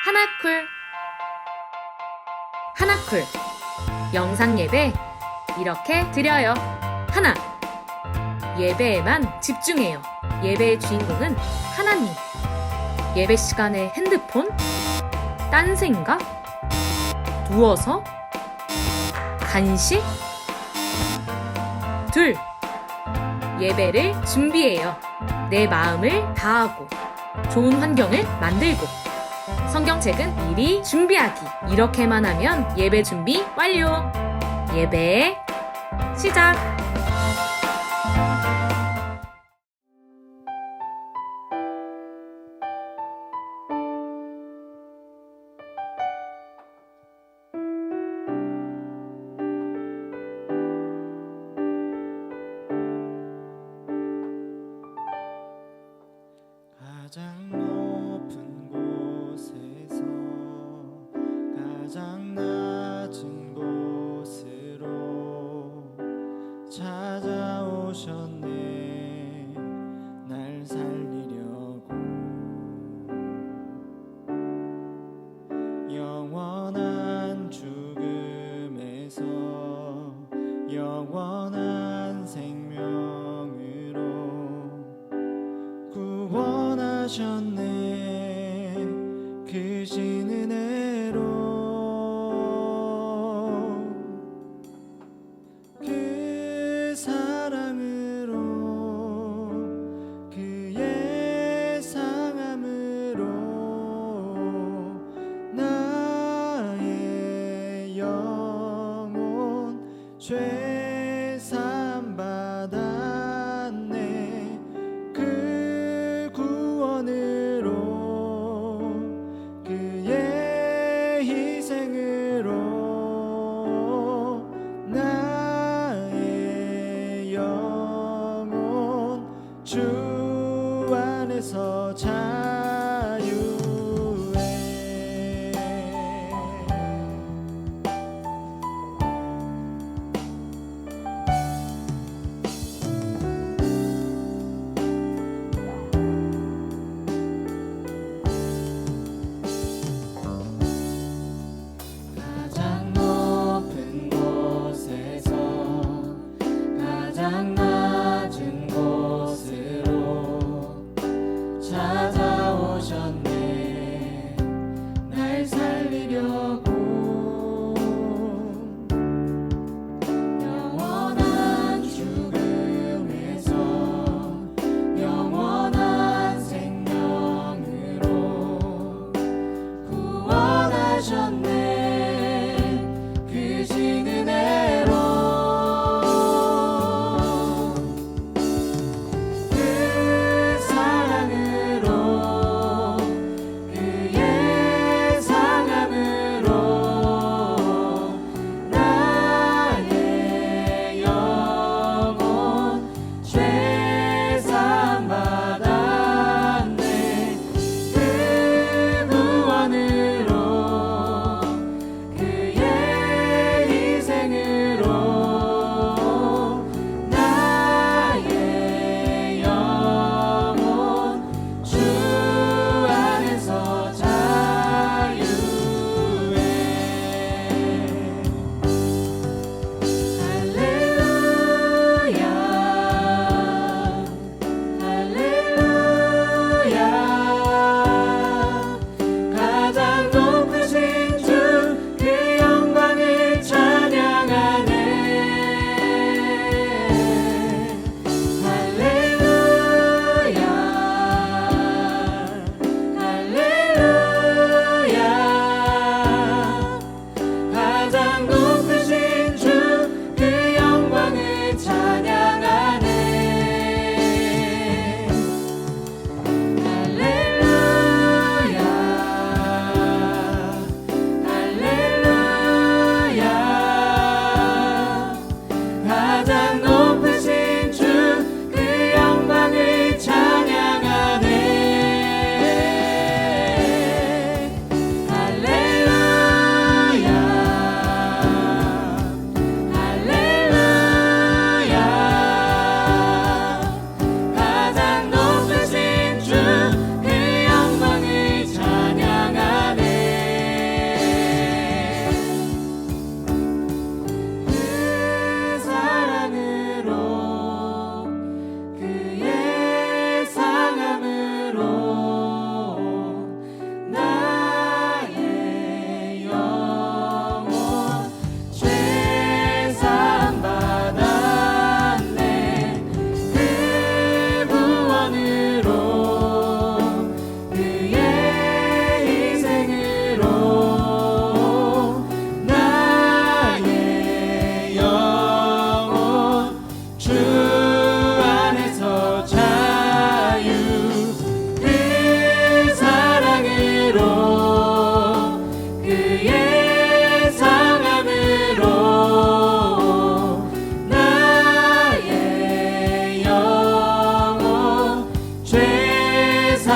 하나쿨 하나쿨 영상 예배 이렇게 드려요. 하나, 예배에만 집중해요. 예배의 주인공은 하나님. 예배 시간에 핸드폰? 딴 생각? 누워서? 간식? 둘, 예배를 준비해요. 내 마음을 다하고 좋은 환경을 만들고 성경책은 미리 준비하기. 이렇게만 하면 예배 준비 완료. 예배 시작. 가장 높은 곳에서 가장 낮은 곳으로 찾아오셨네. 날 살리려고 영원한 죽음에서 영원한 생명으로 구원하셨네. 크신 은혜로 그 사랑으로 그의 상함으로 나의 영혼 죄 사함 받았네. 그 구원으로 그의 희생으로 나의 영혼 주 안에서 자유해. 가장 높은 곳에서 가장 낮은 곳으로 찾아오셨네. 날 살리려고 영원한 죽음에서 영원한 생명으로 구원하셨네. 크신 은혜로 그 사랑으로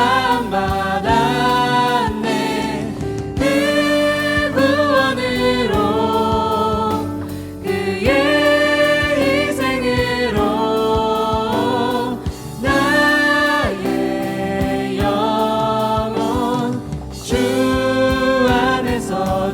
사함 받았네. 그 구원으로 그의 희생으로 나의 영혼 주 안에서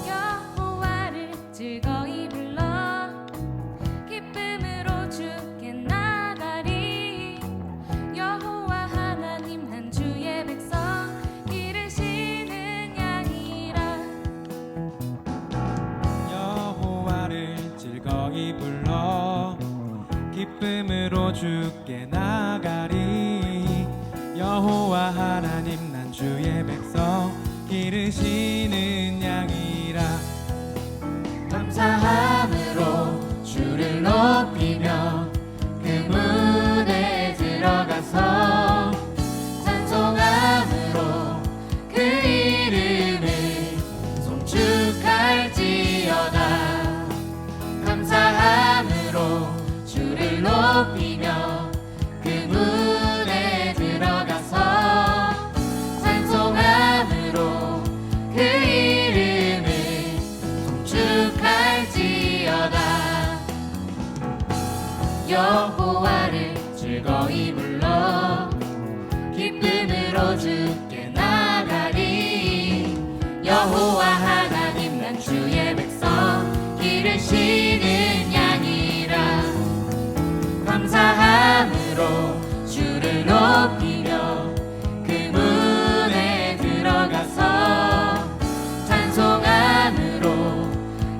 여호와를 즐거이 불러 기쁨으로 주께 나가리. 여호와 하나님 난 주의 백성 기르시는 양이라. 여호와를 즐거이 불러 기쁨으로 주께 나가리. 여호와 하나님 난 주의 백성 기르시는 양이라. 감사함으로 주를 높이며 그 문에 들어가서 찬송함으로 그 이름을 송축할지어다. 감사함으로 주를 높이며 그 문에 들어가서 찬송함으로 그 이름을 송축할지어다. 여호와를 즐거이 불러 기쁨으로 주께 나가리. 여호와 하나님 난 주의 백성 기르시는 양이라. 감사함으로 주를 높이며 그 문에 들어가서 찬송함으로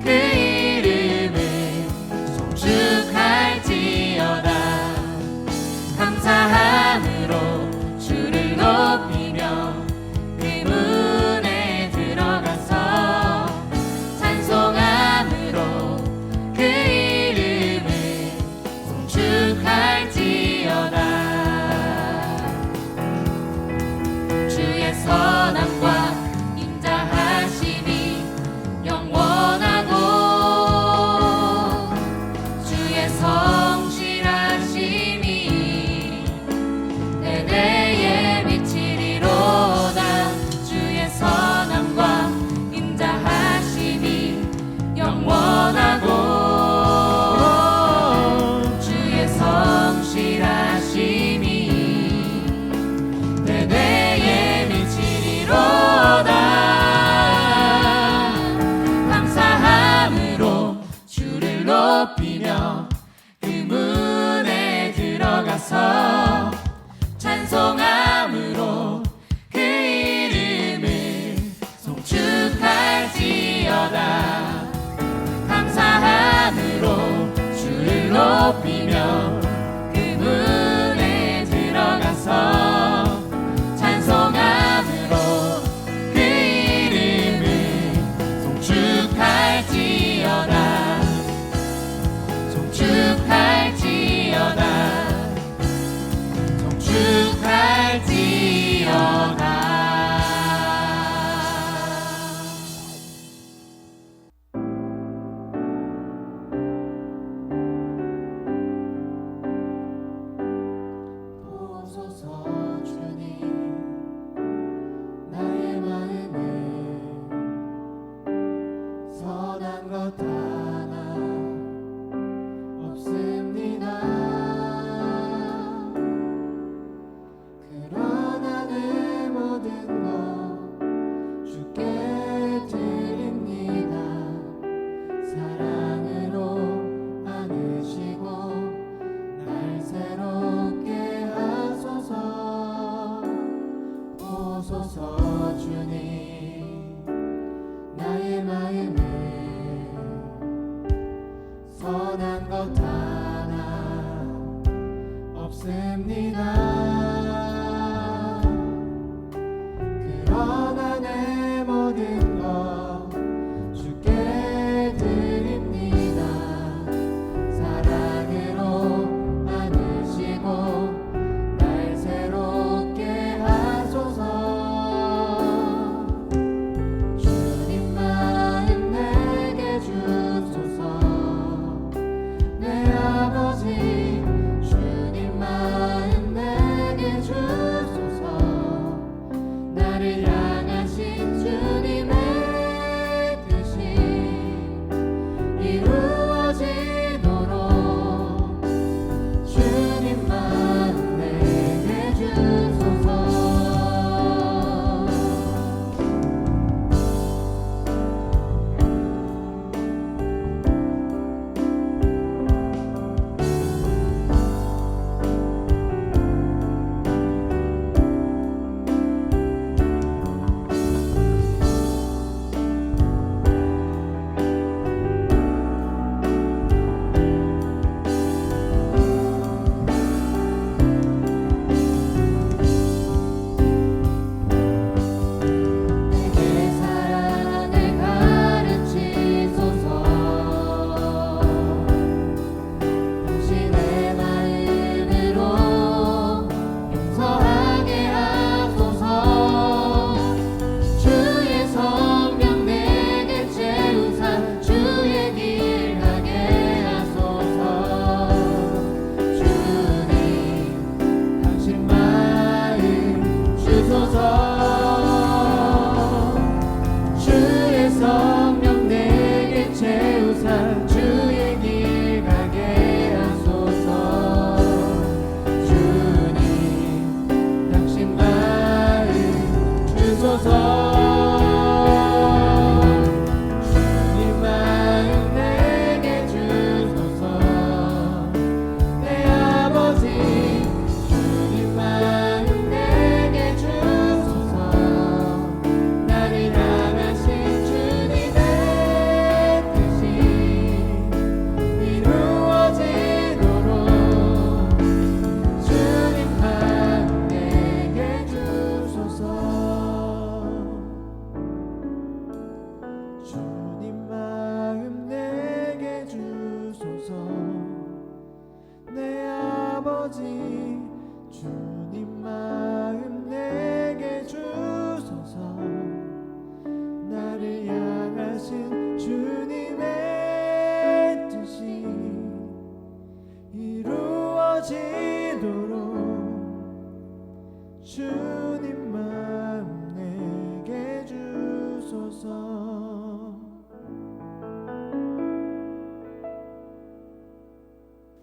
그 이름을 송축할지어다. 감사함으로 주를 높이며 그 문에 들어가서 찬송함으로 그 이름을 송축할지어다. 주의 선함과 인자하심이 영원하고 주의 성실하심이 대대에 미치리로다. 주의 선함과 인자하심이 영원하고 주의 성실하심이 대대에 미치리로다. 감사함으로 주를 높이며 그 문에 들어가서 찬송함으로 그 이름을 송축할지어다. 감사함으로 주를 높이며 그 문에 들어가서 찬송함으로 그 이름을 송축할지어다. 송축할지어다.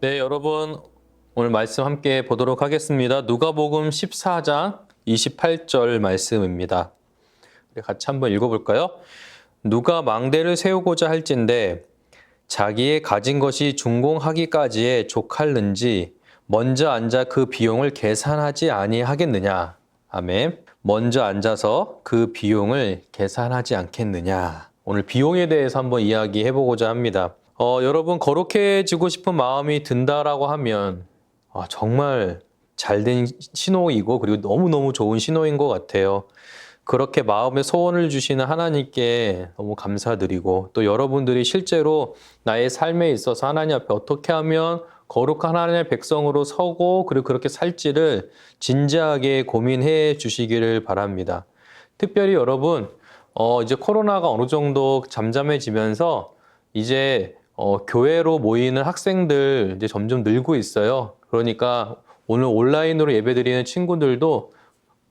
네, 여러분 오늘 말씀 함께 보도록 하겠습니다. 누가복음 14장 28절 말씀입니다. 우리 같이 한번 읽어볼까요? 누가 망대를 세우고자 할진대 자기의 가진 것이 준공하기까지에 족할는지 먼저 앉아 그 비용을 계산하지 아니하겠느냐. 아멘. 먼저 앉아서 그 비용을 계산하지 않겠느냐. 오늘 비용에 대해서 한번 이야기해 보고자 합니다. 여러분 거룩해지고 싶은 마음이 든다라고 하면 정말 잘된 신호이고 그리고 너무너무 좋은 신호인 것 같아요. 그렇게 마음의 소원을 주시는 하나님께 너무 감사드리고 또 여러분들이 실제로 나의 삶에 있어서 하나님 앞에 어떻게 하면 거룩한 하나님의 백성으로 서고 그리고 그렇게 살지를 진지하게 고민해 주시기를 바랍니다. 특별히 여러분 이제 코로나가 어느 정도 잠잠해지면서 이제 교회로 모이는 학생들 이제 점점 늘고 있어요. 그러니까 오늘 온라인으로 예배드리는 친구들도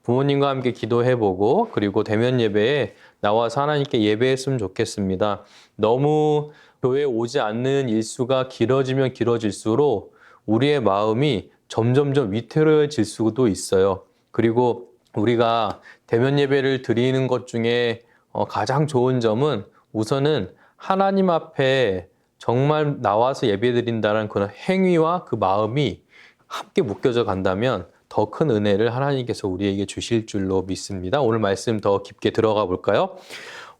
부모님과 함께 기도해보고 그리고 대면 예배에 나와서 하나님께 예배했으면 좋겠습니다. 너무 교회에 오지 않는 일수가 길어지면 길어질수록 우리의 마음이 점점점 위태로워질 수도 있어요. 그리고 우리가 대면 예배를 드리는 것 중에 가장 좋은 점은 우선은 하나님 앞에 정말 나와서 예배드린다는 그런 행위와 그 마음이 함께 묶여져 간다면 더 큰 은혜를 하나님께서 우리에게 주실 줄로 믿습니다. 오늘 말씀 더 깊게 들어가 볼까요?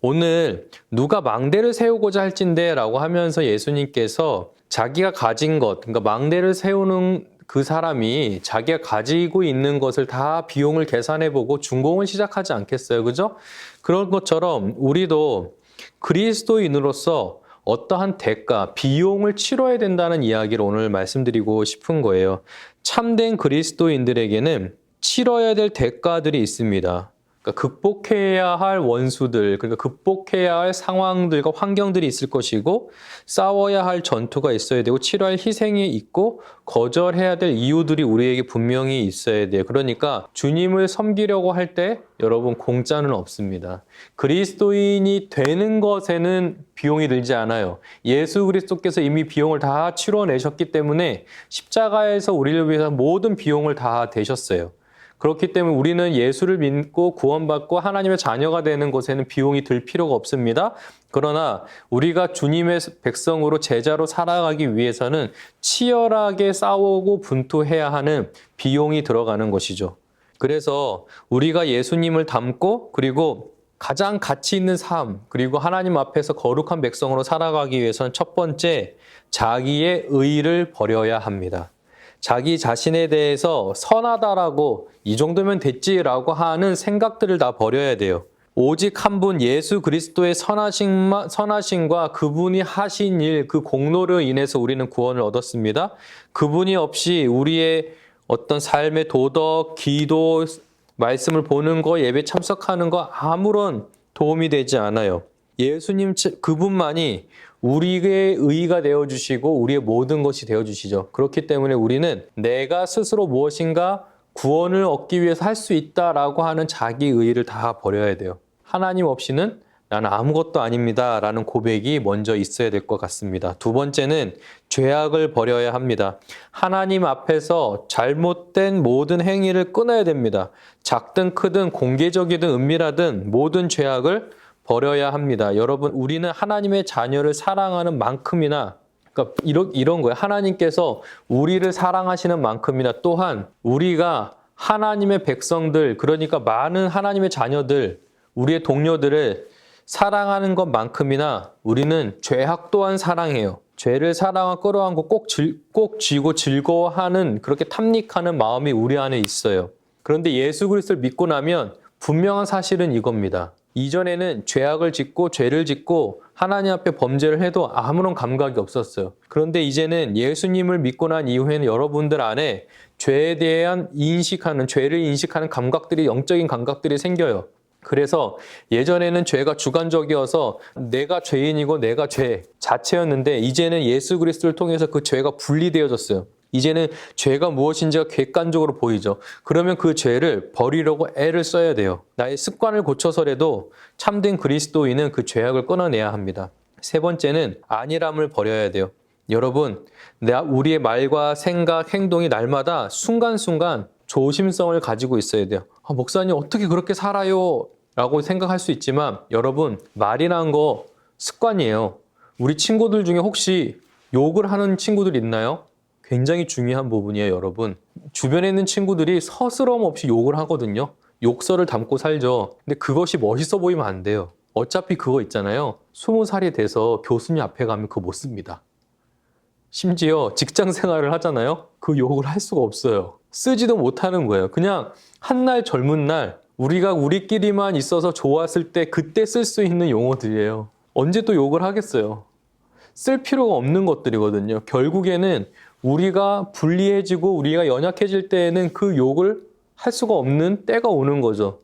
오늘 누가 망대를 세우고자 할진대 라고 하면서 예수님께서 자기가 가진 것, 그러니까 망대를 세우는 그 사람이 자기가 가지고 있는 것을 다 비용을 계산해보고 준공을 시작하지 않겠어요. 그죠? 그런 것처럼 우리도 그리스도인으로서 어떠한 대가, 비용을 치러야 된다는 이야기를 오늘 말씀드리고 싶은 거예요. 참된 그리스도인들에게는 치러야 될 대가들이 있습니다. 그러니까 극복해야 할 원수들, 그러니까 극복해야 할 상황들과 환경들이 있을 것이고 싸워야 할 전투가 있어야 되고 치러야 할 희생이 있고 거절해야 될 이유들이 우리에게 분명히 있어야 돼요. 그러니까 주님을 섬기려고 할 때 여러분 공짜는 없습니다. 그리스도인이 되는 것에는 비용이 들지 않아요. 예수 그리스도께서 이미 비용을 다 치러내셨기 때문에 십자가에서 우리를 위해서 모든 비용을 다 대셨어요. 그렇기 때문에 우리는 예수를 믿고 구원받고 하나님의 자녀가 되는 것에는 비용이 들 필요가 없습니다. 그러나 우리가 주님의 백성으로 제자로 살아가기 위해서는 치열하게 싸우고 분투해야 하는 비용이 들어가는 것이죠. 그래서 우리가 예수님을 닮고 그리고 가장 가치 있는 삶 그리고 하나님 앞에서 거룩한 백성으로 살아가기 위해서는 첫 번째 자기의 의의를 버려야 합니다. 자기 자신에 대해서 선하다라고 이 정도면 됐지라고 하는 생각들을 다 버려야 돼요. 오직 한 분 예수 그리스도의 선하심과 그분이 하신 일, 그 공로로 인해서 우리는 구원을 얻었습니다. 그분이 없이 우리의 어떤 삶의 도덕, 기도, 말씀을 보는 거, 예배 참석하는 거 아무런 도움이 되지 않아요. 예수님 그분만이 우리의 의의가 되어주시고 우리의 모든 것이 되어주시죠. 그렇기 때문에 우리는 내가 스스로 무엇인가 구원을 얻기 위해서 할 수 있다라고 하는 자기 의의를 다 버려야 돼요. 하나님 없이는 나는 아무것도 아닙니다 라는 고백이 먼저 있어야 될 것 같습니다. 두 번째는 죄악을 버려야 합니다. 하나님 앞에서 잘못된 모든 행위를 끊어야 됩니다. 작든 크든 공개적이든 은밀하든 모든 죄악을 버려야 합니다. 여러분, 우리는 하나님의 자녀를 사랑하는 만큼이나, 그러니까 이런 거예요. 하나님께서 우리를 사랑하시는 만큼이나 또한 우리가 하나님의 백성들, 그러니까 많은 하나님의 자녀들, 우리의 동료들을 사랑하는 것만큼이나 우리는 죄악 또한 사랑해요. 죄를 사랑하고 끌어안고 꼭 쥐고 즐거워하는 그렇게 탐닉하는 마음이 우리 안에 있어요. 그런데 예수 그리스도를 믿고 나면 분명한 사실은 이겁니다. 이전에는 죄악을 짓고 죄를 짓고 하나님 앞에 범죄를 해도 아무런 감각이 없었어요. 그런데 이제는 예수님을 믿고 난 이후에는 여러분들 안에 죄에 대한 죄를 인식하는 감각들이, 영적인 감각들이 생겨요. 그래서 예전에는 죄가 주관적이어서 내가 죄인이고 내가 죄 자체였는데 이제는 예수 그리스도를 통해서 그 죄가 분리되어졌어요. 이제는 죄가 무엇인지가 객관적으로 보이죠. 그러면 그 죄를 버리려고 애를 써야 돼요. 나의 습관을 고쳐서라도 참된 그리스도인은 그 죄악을 끊어내야 합니다. 세 번째는 안일함을 버려야 돼요. 여러분, 우리의 말과 생각, 행동이 날마다 순간순간 조심성을 가지고 있어야 돼요. 목사님 어떻게 그렇게 살아요? 라고 생각할 수 있지만 여러분, 말이라는 거 습관이에요. 우리 친구들 중에 혹시 욕을 하는 친구들 있나요? 굉장히 중요한 부분이에요, 여러분. 주변에 있는 친구들이 서스럼 없이 욕을 하거든요. 욕설을 담고 살죠. 근데 그것이 멋있어 보이면 안 돼요. 어차피 그거 있잖아요. 20살이 돼서 교수님 앞에 가면 그거 못 씁니다. 심지어 직장 생활을 하잖아요. 그 욕을 할 수가 없어요. 쓰지도 못하는 거예요. 그냥 한날 젊은 날 우리가 우리끼리만 있어서 좋았을 때 그때 쓸 수 있는 용어들이에요. 언제 또 욕을 하겠어요. 쓸 필요가 없는 것들이거든요. 결국에는 우리가 불리해지고 우리가 연약해질 때에는 그 욕을 할 수가 없는 때가 오는 거죠.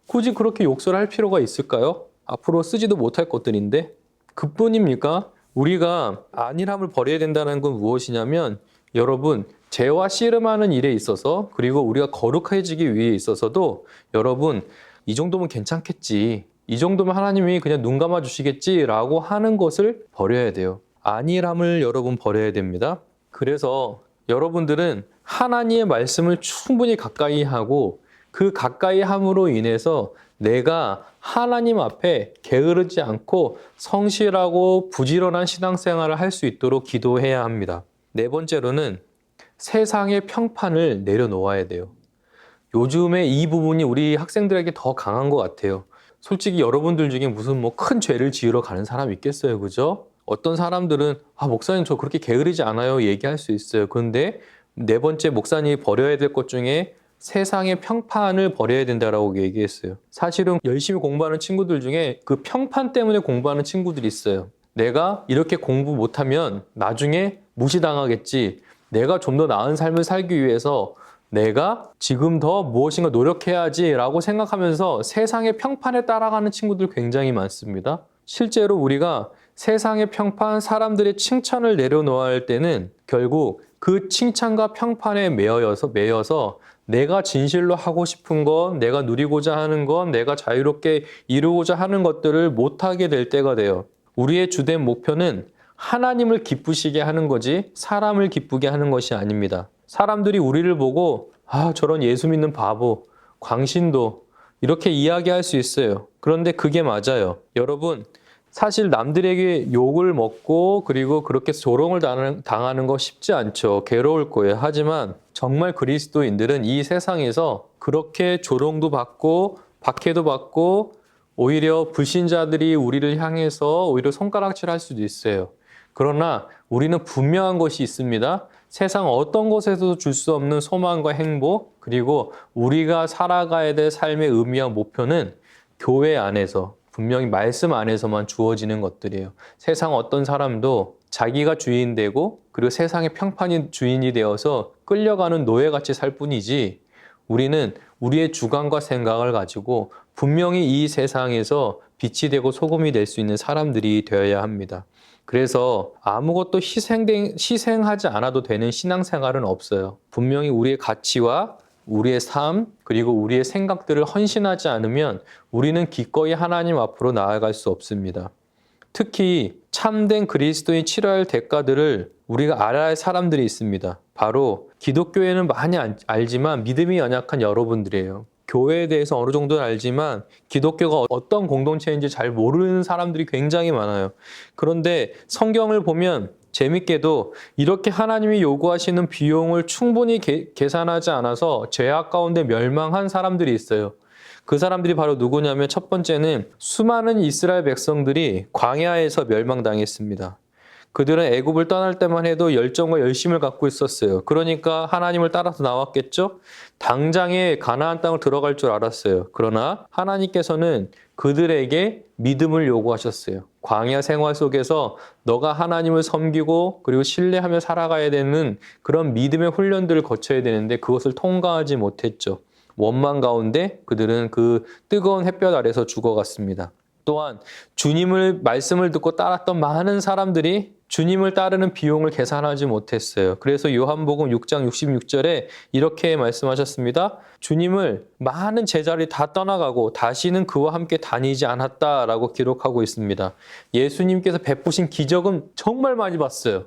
굳이 그렇게 욕설을 할 필요가 있을까요? 앞으로 쓰지도 못할 것들인데 그뿐입니까? 우리가 안일함을 버려야 된다는 건 무엇이냐면 여러분, 죄와 씨름하는 일에 있어서 그리고 우리가 거룩해지기 위해 있어서도 여러분, 이 정도면 괜찮겠지, 이 정도면 하나님이 그냥 눈 감아 주시겠지라고 하는 것을 버려야 돼요. 안일함을 여러분 버려야 됩니다. 그래서 여러분들은 하나님의 말씀을 충분히 가까이 하고 그 가까이 함으로 인해서 내가 하나님 앞에 게으르지 않고 성실하고 부지런한 신앙생활을 할 수 있도록 기도해야 합니다. 네 번째로는 세상의 평판을 내려놓아야 돼요. 요즘에 이 부분이 우리 학생들에게 더 강한 것 같아요. 솔직히 여러분들 중에 무슨 뭐 큰 죄를 지으러 가는 사람 있겠어요, 그죠? 어떤 사람들은 목사님 저 그렇게 게으르지 않아요 얘기할 수 있어요. 그런데 네 번째 목사님이 버려야 될 것 중에 세상의 평판을 버려야 된다라고 얘기했어요. 사실은 열심히 공부하는 친구들 중에 그 평판 때문에 공부하는 친구들이 있어요. 내가 이렇게 공부 못하면 나중에 무시당하겠지. 내가 좀 더 나은 삶을 살기 위해서 내가 지금 더 무엇인가 노력해야지 라고 생각하면서 세상의 평판에 따라가는 친구들 굉장히 많습니다. 실제로 우리가 세상의 평판, 사람들의 칭찬을 내려놓아야 할 때는 결국 그 칭찬과 평판에 매여서 내가 진실로 하고 싶은 것, 내가 누리고자 하는 것, 내가 자유롭게 이루고자 하는 것들을 못하게 될 때가 돼요. 우리의 주된 목표는 하나님을 기쁘시게 하는 거지 사람을 기쁘게 하는 것이 아닙니다. 사람들이 우리를 보고 저런 예수 믿는 바보, 광신도 이렇게 이야기할 수 있어요. 그런데 그게 맞아요. 여러분, 사실 남들에게 욕을 먹고 그리고 그렇게 조롱을 당하는 거 쉽지 않죠. 괴로울 거예요. 하지만 정말 그리스도인들은 이 세상에서 그렇게 조롱도 받고 박해도 받고 오히려 불신자들이 우리를 향해서 오히려 손가락질할 수도 있어요. 그러나 우리는 분명한 것이 있습니다. 세상 어떤 곳에서도 줄 수 없는 소망과 행복, 그리고 우리가 살아가야 될 삶의 의미와 목표는 교회 안에서, 분명히 말씀 안에서만 주어지는 것들이에요. 세상 어떤 사람도 자기가 주인 되고 그리고 세상의 평판이 주인이 되어서 끌려가는 노예같이 살 뿐이지, 우리는 우리의 주관과 생각을 가지고 분명히 이 세상에서 빛이 되고 소금이 될 수 있는 사람들이 되어야 합니다. 그래서 아무것도 희생하지 않아도 되는 신앙생활은 없어요. 분명히 우리의 가치와 우리의 삶, 그리고 우리의 생각들을 헌신하지 않으면 우리는 기꺼이 하나님 앞으로 나아갈 수 없습니다. 특히 참된 그리스도인 치러야 할 대가들을 우리가 알아야 할 사람들이 있습니다. 바로 기독교에는 많이 알지만 믿음이 연약한 여러분들이에요. 교회에 대해서 어느 정도는 알지만 기독교가 어떤 공동체인지 잘 모르는 사람들이 굉장히 많아요. 그런데 성경을 보면 재밌게도 이렇게 하나님이 요구하시는 비용을 충분히 계산하지 않아서 죄악 가운데 멸망한 사람들이 있어요. 그 사람들이 바로 누구냐면 첫 번째는 수많은 이스라엘 백성들이 광야에서 멸망당했습니다. 그들은 애굽을 떠날 때만 해도 열정과 열심을 갖고 있었어요. 그러니까 하나님을 따라서 나왔겠죠? 당장에 가나안 땅을 들어갈 줄 알았어요. 그러나 하나님께서는 그들에게 믿음을 요구하셨어요. 광야 생활 속에서 너가 하나님을 섬기고 그리고 신뢰하며 살아가야 되는 그런 믿음의 훈련들을 거쳐야 되는데 그것을 통과하지 못했죠. 원망 가운데 그들은 그 뜨거운 햇볕 아래서 죽어갔습니다. 또한 주님을 말씀을 듣고 따랐던 많은 사람들이 주님을 따르는 비용을 계산하지 못했어요. 그래서 요한복음 6장 66절에 이렇게 말씀하셨습니다. 주님을 많은 제자들이 다 떠나가고 다시는 그와 함께 다니지 않았다라고 기록하고 있습니다. 예수님께서 베푸신 기적은 정말 많이 봤어요.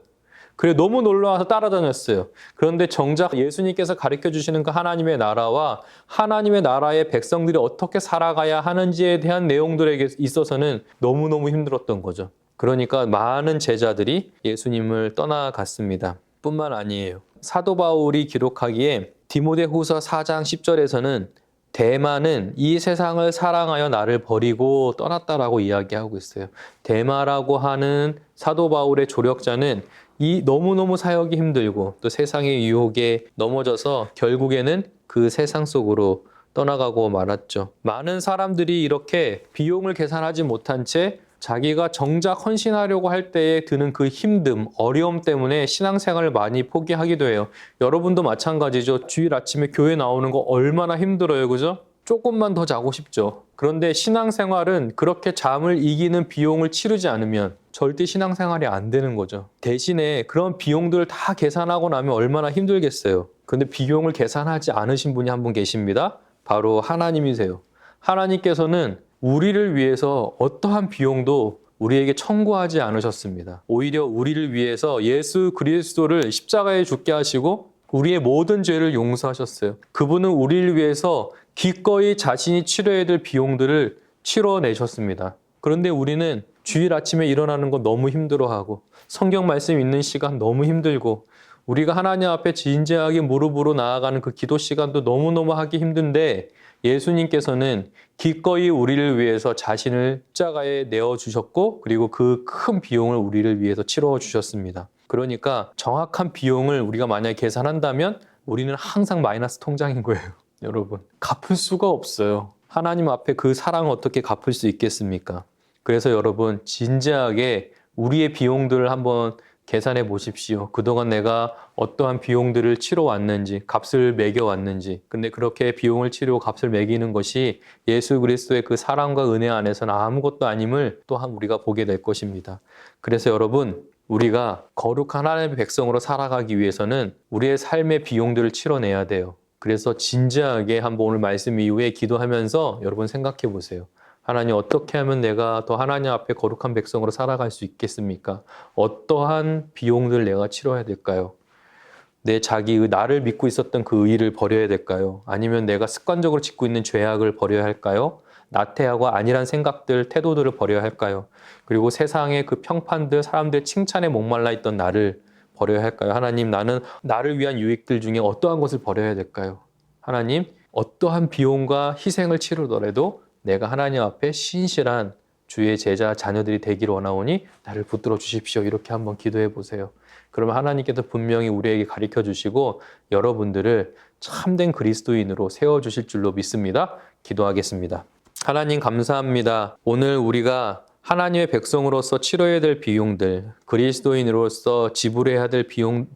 그래 너무 놀라워서 따라다녔어요. 그런데 정작 예수님께서 가르쳐 주시는 그 하나님의 나라와 하나님의 나라의 백성들이 어떻게 살아가야 하는지에 대한 내용들에 있어서는 너무너무 힘들었던 거죠. 그러니까 많은 제자들이 예수님을 떠나갔습니다. 뿐만 아니에요. 사도 바울이 기록하기에 디모데후서 4장 10절에서는 데마는 이 세상을 사랑하여 나를 버리고 떠났다라고 이야기하고 있어요. 데마라고 하는 사도 바울의 조력자는 이 너무너무 사역이 힘들고 또 세상의 유혹에 넘어져서 결국에는 그 세상 속으로 떠나가고 말았죠. 많은 사람들이 이렇게 비용을 계산하지 못한 채 자기가 정작 헌신하려고 할 때에 드는 그 힘듦, 어려움 때문에 신앙생활을 많이 포기하기도 해요. 여러분도 마찬가지죠. 주일 아침에 교회 나오는 거 얼마나 힘들어요. 그죠? 조금만 더 자고 싶죠. 그런데 신앙생활은 그렇게 잠을 이기는 비용을 치르지 않으면 절대 신앙생활이 안 되는 거죠. 대신에 그런 비용들을 다 계산하고 나면 얼마나 힘들겠어요. 그런데 비용을 계산하지 않으신 분이 한 분 계십니다. 바로 하나님이세요. 하나님께서는 우리를 위해서 어떠한 비용도 우리에게 청구하지 않으셨습니다. 오히려 우리를 위해서 예수 그리스도를 십자가에 죽게 하시고 우리의 모든 죄를 용서하셨어요. 그분은 우리를 위해서 기꺼이 자신이 치러야 될 비용들을 치러내셨습니다. 그런데 우리는 주일 아침에 일어나는 거 너무 힘들어하고 성경 말씀 읽는 시간 너무 힘들고 우리가 하나님 앞에 진지하게 무릎으로 나아가는 그 기도 시간도 너무너무 하기 힘든데 예수님께서는 기꺼이 우리를 위해서 자신을 십자가에 내어주셨고 그리고 그 큰 비용을 우리를 위해서 치러 주셨습니다. 그러니까 정확한 비용을 우리가 만약에 계산한다면 우리는 항상 마이너스 통장인 거예요. 여러분 갚을 수가 없어요. 하나님 앞에 그 사랑을 어떻게 갚을 수 있겠습니까? 그래서 여러분 진지하게 우리의 비용들을 한번 계산해 보십시오. 그동안 내가 어떠한 비용들을 치러 왔는지, 값을 매겨 왔는지. 근데 그렇게 비용을 치르고 값을 매기는 것이 예수 그리스도의 그 사랑과 은혜 안에서는 아무것도 아님을 또한 우리가 보게 될 것입니다. 그래서 여러분, 우리가 거룩한 하나님의 백성으로 살아가기 위해서는 우리의 삶의 비용들을 치러내야 돼요. 그래서 진지하게 한번 오늘 말씀 이후에 기도하면서 여러분 생각해 보세요. 하나님 어떻게 하면 내가 더 하나님 앞에 거룩한 백성으로 살아갈 수 있겠습니까? 어떠한 비용들 내가 치러야 될까요? 나를 믿고 있었던 그 의의를 버려야 될까요? 아니면 내가 습관적으로 짓고 있는 죄악을 버려야 할까요? 나태하고 아니란 생각들, 태도들을 버려야 할까요? 그리고 세상의 그 평판들, 사람들의 칭찬에 목말라 있던 나를 버려야 할까요? 하나님, 나는 나를 위한 유익들 중에 어떠한 것을 버려야 될까요? 하나님, 어떠한 비용과 희생을 치르더라도 내가 하나님 앞에 신실한 주의 제자 자녀들이 되기를 원하오니 나를 붙들어 주십시오. 이렇게 한번 기도해 보세요. 그러면 하나님께서 분명히 우리에게 가르쳐 주시고 여러분들을 참된 그리스도인으로 세워주실 줄로 믿습니다. 기도하겠습니다. 하나님 감사합니다. 오늘 우리가 하나님의 백성으로서 치러야 될 비용들, 그리스도인으로서 지불해야 될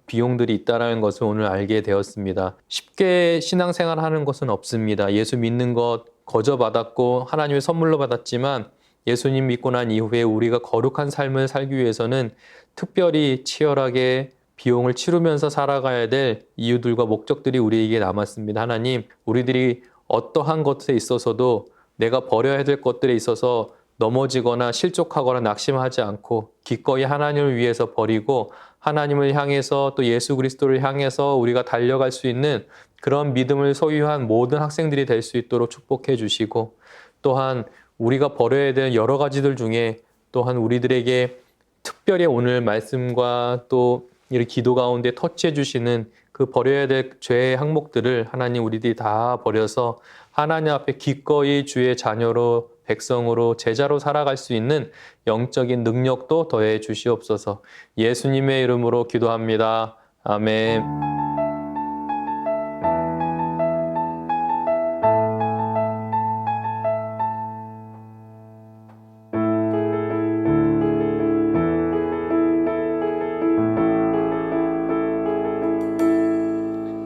비용들이 있다는 것을 오늘 알게 되었습니다. 쉽게 신앙생활하는 것은 없습니다. 예수 믿는 것 거저 받았고 하나님의 선물로 받았지만 예수님 믿고 난 이후에 우리가 거룩한 삶을 살기 위해서는 특별히 치열하게 비용을 치르면서 살아가야 될 이유들과 목적들이 우리에게 남았습니다. 하나님, 우리들이 어떠한 것에 있어서도 내가 버려야 될 것들에 있어서 넘어지거나 실족하거나 낙심하지 않고 기꺼이 하나님을 위해서 버리고 하나님을 향해서 또 예수 그리스도를 향해서 우리가 달려갈 수 있는 그런 믿음을 소유한 모든 학생들이 될 수 있도록 축복해 주시고 또한 우리가 버려야 되는 여러 가지들 중에 또한 우리들에게 특별히 오늘 말씀과 또 이 기도 가운데 터치해 주시는 그 버려야 될 죄의 항목들을 하나님 우리들이 다 버려서 하나님 앞에 기꺼이 주의 자녀로 백성으로 제자로 살아갈 수 있는 영적인 능력도 더해 주시옵소서. 예수님의 이름으로 기도합니다. 아멘.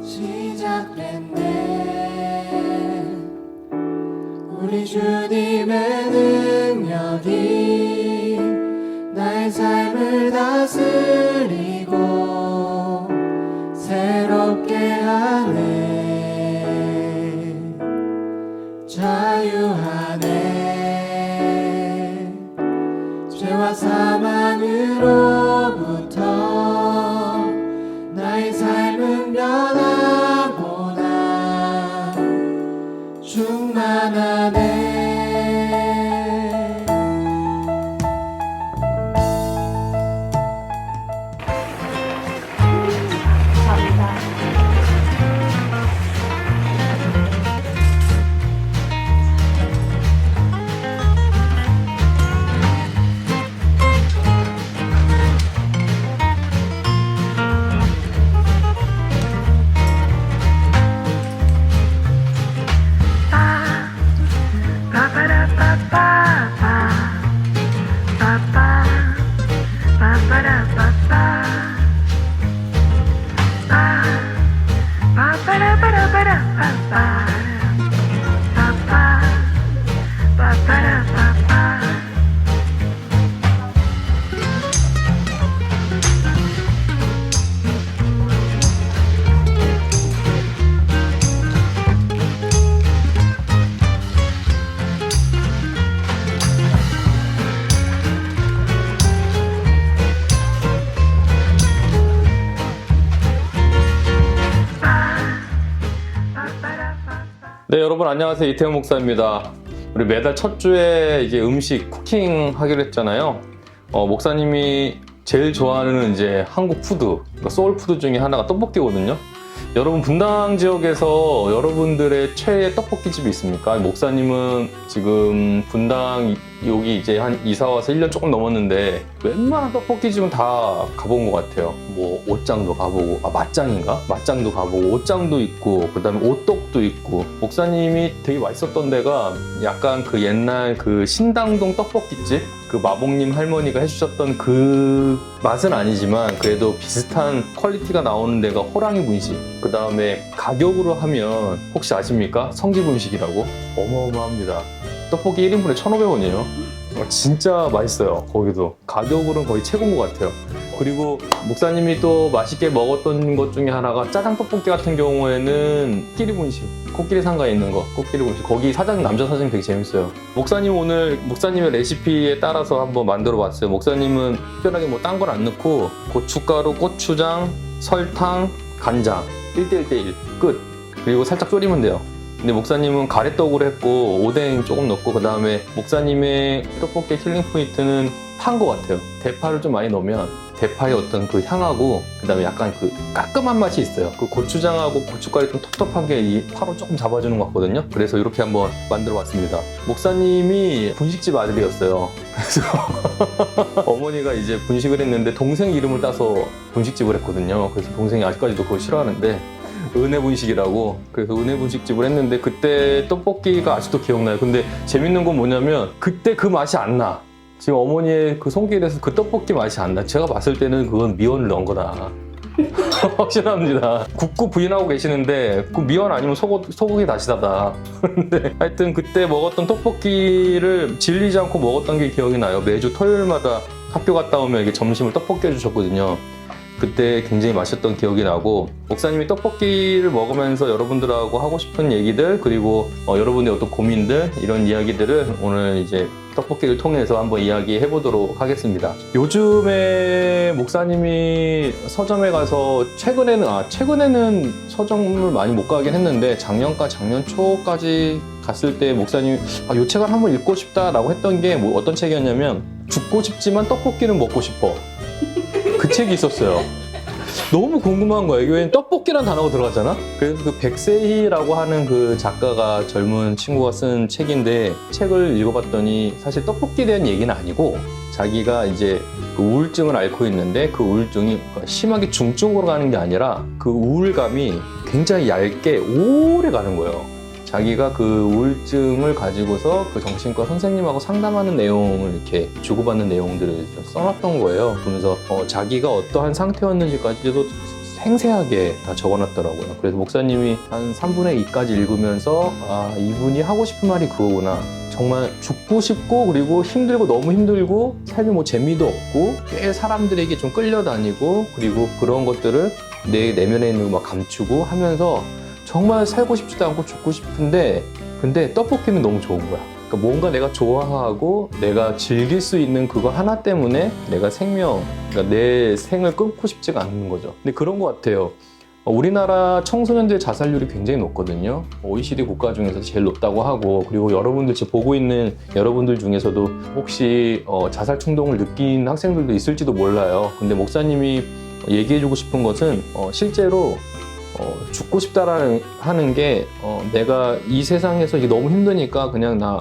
시작됐네 우리 주님의 능력 나의 삶을 다스리고 새롭게 하네. 자유하네. 죄와 사망으로부터 나의 삶은 변하고 나 충만하네. 네, 여러분 안녕하세요. 이태원 목사입니다. 우리 매달 첫 주에 이제 음식 쿠킹 하기로 했잖아요. 목사님이 제일 좋아하는 이제 한국 푸드, 그러니까 소울 푸드 중에 하나가 떡볶이거든요. 여러분 분당 지역에서 여러분들의 최애 떡볶이집이 있습니까? 목사님은 지금 분당 여기 이제 한 이사 와서 1년 조금 넘었는데 웬만한 떡볶이집은 다 가본 것 같아요. 뭐 옷장도 가보고, 맛장인가? 맛장도 가보고, 옷장도 있고, 그 다음에 오떡도 있고. 목사님이 되게 맛있었던 데가 약간 그 옛날 그 신당동 떡볶이집, 그 마봉님 할머니가 해주셨던 그 맛은 아니지만 그래도 비슷한 퀄리티가 나오는 데가 호랑이 분식. 그 다음에 가격으로 하면 혹시 아십니까? 성지 분식이라고. 어마어마합니다. 떡볶이 1인분에 1,500원이에요. 진짜 맛있어요. 거기도 가격으로는 거의 최고인 것 같아요. 그리고 목사님이 또 맛있게 먹었던 것 중에 하나가 짜장 떡볶이 같은 경우에는 코끼리 분식, 코끼리 상가에 있는 거, 코끼리 분식. 거기 사장, 남자 사장이 되게 재밌어요. 목사님 오늘 목사님의 레시피에 따라서 한번 만들어 봤어요. 목사님은 특별하게 뭐 딴 걸 안 넣고 고춧가루, 고추장, 설탕, 간장 1:1:1 끝. 그리고 살짝 졸이면 돼요. 근데 목사님은 가래떡으로 했고 오뎅 조금 넣고, 그 다음에 목사님의 떡볶이 킬링 포인트는 파인 것 같아요. 대파를 좀 많이 넣으면 대파의 어떤 그 향하고, 그 다음에 약간 그 깔끔한 맛이 있어요. 그 고추장하고 고춧가루 좀 텁텁하게 이 파로 조금 잡아주는 것 같거든요. 그래서 이렇게 한번 만들어 봤습니다. 목사님이 분식집 아들이었어요. 그래서 어머니가 이제 분식을 했는데 동생 이름을 따서 분식집을 했거든요. 그래서 동생이 아직까지도 그걸 싫어하는데 은혜분식이라고, 그래서 은혜분식집을 했는데 그때 떡볶이가 아직도 기억나요. 근데 재밌는 건 뭐냐면 그때 그 맛이 안 나. 지금 어머니의 그 손길에서 그 떡볶이 맛이 안 나. 제가 봤을 때는 그건 미원을 넣은 거다. 확신합니다. 굽고 부인하고 계시는데 그 미원 아니면 소고기 다시다다. 근데 하여튼 그때 먹었던 떡볶이를 질리지 않고 먹었던 게 기억이 나요. 매주 토요일마다 학교 갔다 오면 이렇게 점심을 떡볶이 해주셨거든요. 그때 굉장히 맛있었던 기억이 나고, 목사님이 떡볶이를 먹으면서 여러분들하고 하고 싶은 얘기들, 그리고 여러분의 어떤 고민들, 이런 이야기들을 오늘 이제 떡볶이를 통해서 한번 이야기해 보도록 하겠습니다. 요즘에 목사님이 서점에 가서 최근에는 서점을 많이 못 가긴 했는데 작년 초까지 갔을 때 목사님이 이 책을 한번 읽고 싶다라고 했던 게 뭐 어떤 책이었냐면 죽고 싶지만 떡볶이는 먹고 싶어. 그 책이 있었어요. 너무 궁금한 거예요. 이게 떡볶이라는 단어가 들어갔잖아? 그래서 그 백세희라고 하는 그 작가가, 젊은 친구가 쓴 책인데, 책을 읽어봤더니 사실 떡볶이에 대한 얘기는 아니고 자기가 이제 그 우울증을 앓고 있는데 그 우울증이 심하게 중증으로 가는 게 아니라 그 우울감이 굉장히 얇게 오래 가는 거예요. 자기가 그 우울증을 가지고서 그 정신과 선생님하고 상담하는 내용을 이렇게 주고받는 내용들을 좀 써놨던 거예요. 그러면서 자기가 어떠한 상태였는지까지도 생생하게 다 적어놨더라고요. 그래서 목사님이 한 3분의 2까지 읽으면서 이분이 하고 싶은 말이 그거구나. 정말 죽고 싶고 그리고 힘들고 너무 힘들고 삶에 뭐 재미도 없고 꽤 사람들에게 좀 끌려다니고 그리고 그런 것들을 내 내면에 있는 거 막 감추고 하면서 정말 살고 싶지도 않고 죽고 싶은데 근데 떡볶이는 너무 좋은 거야. 그러니까 뭔가 내가 좋아하고 내가 즐길 수 있는 그거 하나 때문에 내가 그러니까 내 생을 끊고 싶지가 않는 거죠. 근데 그런 것 같아요. 우리나라 청소년들 자살률이 굉장히 높거든요. OECD 국가 중에서 제일 높다고 하고 그리고 여러분들 지금 보고 있는 여러분들 중에서도 혹시 자살 충동을 느낀 학생들도 있을지도 몰라요. 근데 목사님이 얘기해주고 싶은 것은 실제로 죽고 싶다라는 하는 게 내가 이 세상에서 이게 너무 힘드니까 그냥 나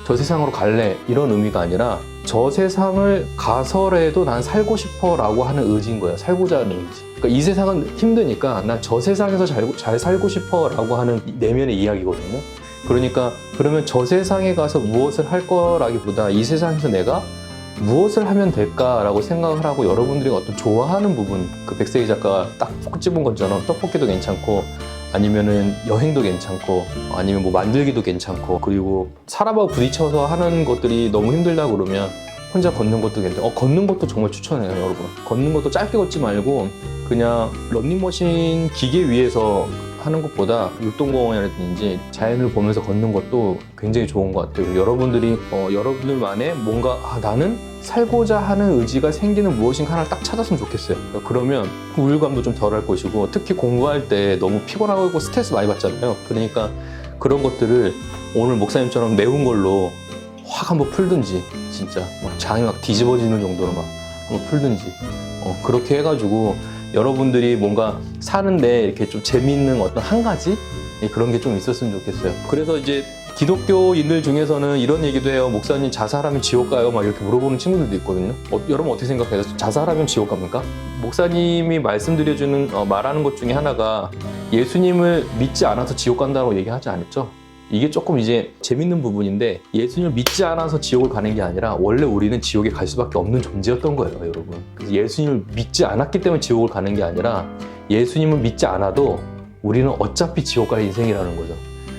저 세상으로 갈래 이런 의미가 아니라 저 세상을 가서라도 난 살고 싶어라고 하는 의지인 거예요. 살고자 하는 의지. 그러니까 이 세상은 힘드니까 난 저 세상에서 잘 살고 싶어라고 하는 내면의 이야기거든요. 그러니까 그러면 저 세상에 가서 무엇을 할 거라기보다 이 세상에서 내가 무엇을 하면 될까라고 생각을 하고 여러분들이 어떤 좋아하는 부분, 그 백세기 작가가 딱 콕 집은 것처럼 떡볶이도 괜찮고 아니면은 여행도 괜찮고 아니면 뭐 만들기도 괜찮고 그리고 사람하고 부딪혀서 하는 것들이 너무 힘들다 그러면 혼자 걷는 것도 괜찮고 걷는 것도 정말 추천해요 여러분. 걷는 것도 짧게 걷지 말고 그냥 런닝머신 기계 위에서 하는 것보다 율동공원이라든지 자연을 보면서 걷는 것도 굉장히 좋은 것 같아요. 여러분들이 여러분들만의 뭔가 나는 살고자 하는 의지가 생기는 무엇인가 하나를 딱 찾았으면 좋겠어요. 그러면 우울감도 좀 덜 할 것이고 특히 공부할 때 너무 피곤하고 스트레스 많이 받잖아요. 그러니까 그런 것들을 오늘 목사님처럼 매운 걸로 확 한번 풀든지 진짜 막 장이 막 뒤집어지는 정도로 막 한번 풀든지 그렇게 해가지고 여러분들이 뭔가 사는데 이렇게 좀 재미있는 어떤 한 가지 그런 게 좀 있었으면 좋겠어요. 그래서 이제 기독교인들 중에서는 이런 얘기도 해요. 목사님 자살하면 지옥 가요? 막 이렇게 물어보는 친구들도 있거든요. 여러분 어떻게 생각해요? 자살하면 지옥 갑니까? 목사님이 말씀드려주는 말하는 것 중에 하나가 예수님을 믿지 않아서 지옥 간다고 얘기하지 않았죠? 이게 조금 이제 재밌는 부분인데 예수님을 믿지 않아서 지옥을 가는 게 아니라 원래 우리는 지옥에 갈 수밖에 없는 존재였던 거예요, 여러분. 그래서 예수님을 믿지 않았기 때문에 지옥을 가는 게 아니라 예수님을 믿지 않아도 우리는 어차피 지옥 갈 인생이라는 거죠.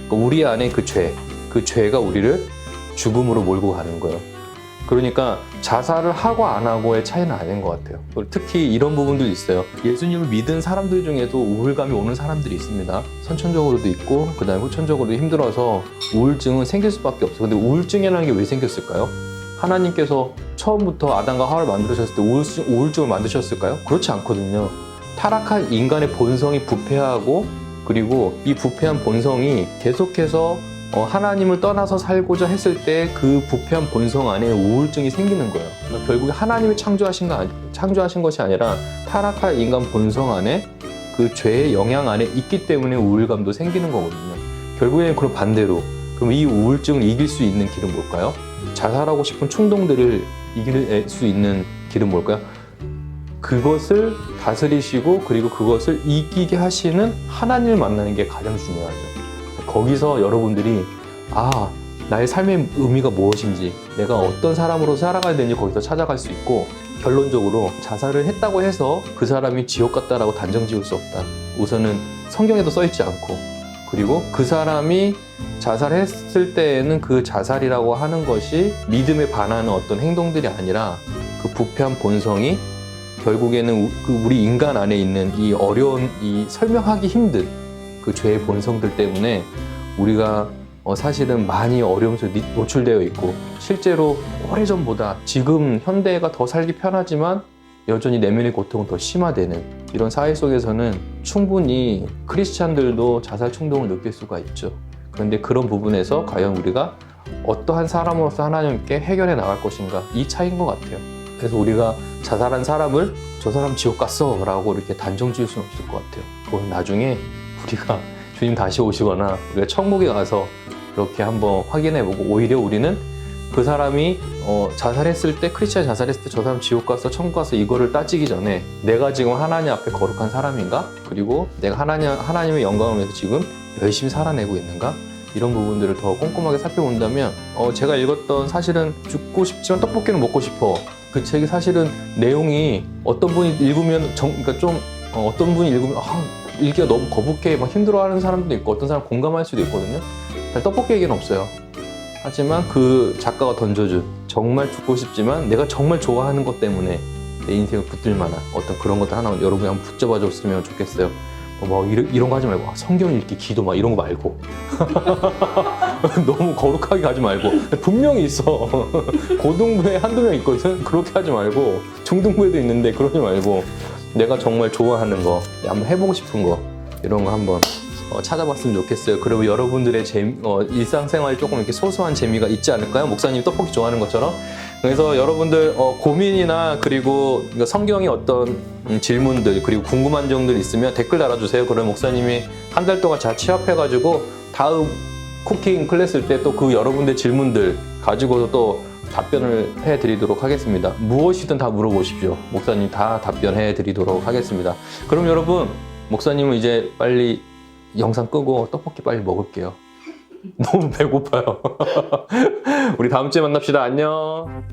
그러니까 우리 안에 그 죄가 우리를 죽음으로 몰고 가는 거예요. 그러니까 자살을 하고 안 하고의 차이는 아닌 것 같아요. 특히 이런 부분들이 있어요. 예수님을 믿은 사람들 중에도 우울감이 오는 사람들이 있습니다. 선천적으로도 있고 그 다음에 후천적으로도 힘들어서 우울증은 생길 수밖에 없어요. 근데 우울증이라는 게 왜 생겼을까요? 하나님께서 처음부터 아담과 하와를 만드셨을 때 우울증을 만드셨을까요? 그렇지 않거든요. 타락한 인간의 본성이 부패하고 그리고 이 부패한 본성이 계속해서 하나님을 떠나서 살고자 했을 때 그 부패한 본성 안에 우울증이 생기는 거예요. 그러니까 결국에 하나님이 창조하신 것이 아니라 타락한 인간 본성 안에 그 죄의 영향 안에 있기 때문에 우울감도 생기는 거거든요. 결국에는 그런 반대로 그럼 이 우울증을 이길 수 있는 길은 뭘까요? 자살하고 싶은 충동들을 이길 수 있는 길은 뭘까요? 그것을 다스리시고 그리고 그것을 이기게 하시는 하나님을 만나는 게 가장 중요하죠. 거기서 여러분들이 나의 삶의 의미가 무엇인지 내가 어떤 사람으로 살아가야 되는지 거기서 찾아갈 수 있고 결론적으로 자살을 했다고 해서 그 사람이 지옥 갔다라고 단정 지을 수 없다. 우선은 성경에도 써있지 않고 그리고 그 사람이 자살했을 때에는 그 자살이라고 하는 것이 믿음에 반하는 어떤 행동들이 아니라 그 부패한 본성이 결국에는 우리 인간 안에 있는 이 어려운 이 설명하기 힘든 그 죄의 본성들 때문에 우리가 사실은 많이 어려움 속에 노출되어 있고 실제로 오래전보다 지금 현대가 더 살기 편하지만 여전히 내면의 고통은 더 심화되는 이런 사회 속에서는 충분히 크리스찬들도 자살 충동을 느낄 수가 있죠. 그런데 그런 부분에서 과연 우리가 어떠한 사람으로서 하나님께 해결해 나갈 것인가 이 차이인 것 같아요. 그래서 우리가 자살한 사람을 저 사람 지옥 갔어 라고 이렇게 단정 지을 수는 없을 것 같아요. 그건 나중에 우리가 주님 다시 오시거나 우리가 천국에 가서 이렇게 한번 확인해보고 오히려 우리는 그 사람이 자살했을 때 크리스찬이 자살했을 때 저 사람 지옥 가서 천국 가서 이거를 따지기 전에 내가 지금 하나님 앞에 거룩한 사람인가? 그리고 내가 하나님의 영광을 위해서 지금 열심히 살아내고 있는가? 이런 부분들을 더 꼼꼼하게 살펴본다면 제가 읽었던 사실은 죽고 싶지만 떡볶이는 먹고 싶어 그 책이 사실은 내용이 어떤 분이 읽으면 그러니까 좀 어떤 분이 읽으면 읽기가 너무 거북해 막 힘들어하는 사람도 있고 어떤 사람 공감할 수도 있거든요. 떡볶이 얘기는 없어요. 하지만 그 작가가 던져준 정말 죽고 싶지만 내가 정말 좋아하는 것 때문에 내 인생을 붙들 만한 어떤 그런 것들 하나 여러분이 한번 붙잡아 줬으면 좋겠어요. 뭐 이런 거 하지 말고 성경 읽기, 기도 막 이런 거 말고 너무 거룩하게 가지 말고 분명히 있어. 고등부에 한두 명 있거든. 그렇게 하지 말고 중등부에도 있는데 그러지 말고 내가 정말 좋아하는 거, 한번 해보고 싶은 거 이런 거 한번 찾아봤으면 좋겠어요. 그리고 여러분들의 일상생활에 조금 이렇게 소소한 재미가 있지 않을까요? 목사님 떡볶이 좋아하는 것처럼. 그래서 여러분들 고민이나 그리고 성경의 어떤 질문들 그리고 궁금한 점들 있으면 댓글 달아주세요. 그럼 목사님이 한 달 동안 잘 취합해가지고 다음 쿠킹 클래스 때 또 그 여러분들 질문들 가지고도 또 답변을 해드리도록 하겠습니다. 무엇이든 다 물어보십시오. 목사님 다 답변해드리도록 하겠습니다. 그럼 여러분, 목사님은 이제 빨리 영상 끄고 떡볶이 빨리 먹을게요. 너무 배고파요. 우리 다음 주에 만납시다. 안녕.